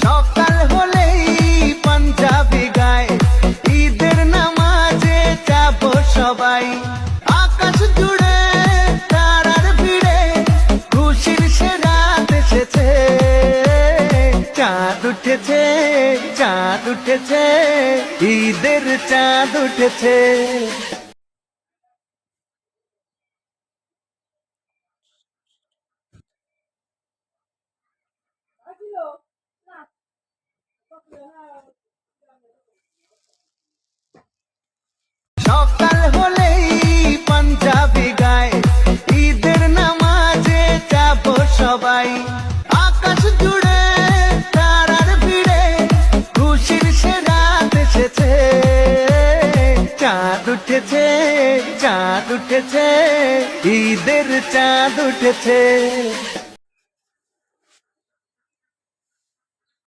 সকাল হলেই পাঞ্জাবি গায়, ঈদের নামাজে যাব সবাই। আকাশ জুড়ে তারার ভিড়ে খুশির সে রাত এসেছে। চাঁদ উঠেছে, চাঁদ উঠেছে, ঈদের চাঁদ উঠেছে। সকাল হলেই পাঞ্জাবি গায়, ঈদের নামাজে যাব সবাই। আকাশ জুড়ে তারার ভিড়ে খুশির সে রাত এসেছে। চাঁদ উঠেছে, চাঁদ উঠেছে, ঈদের চাঁদ উঠেছে।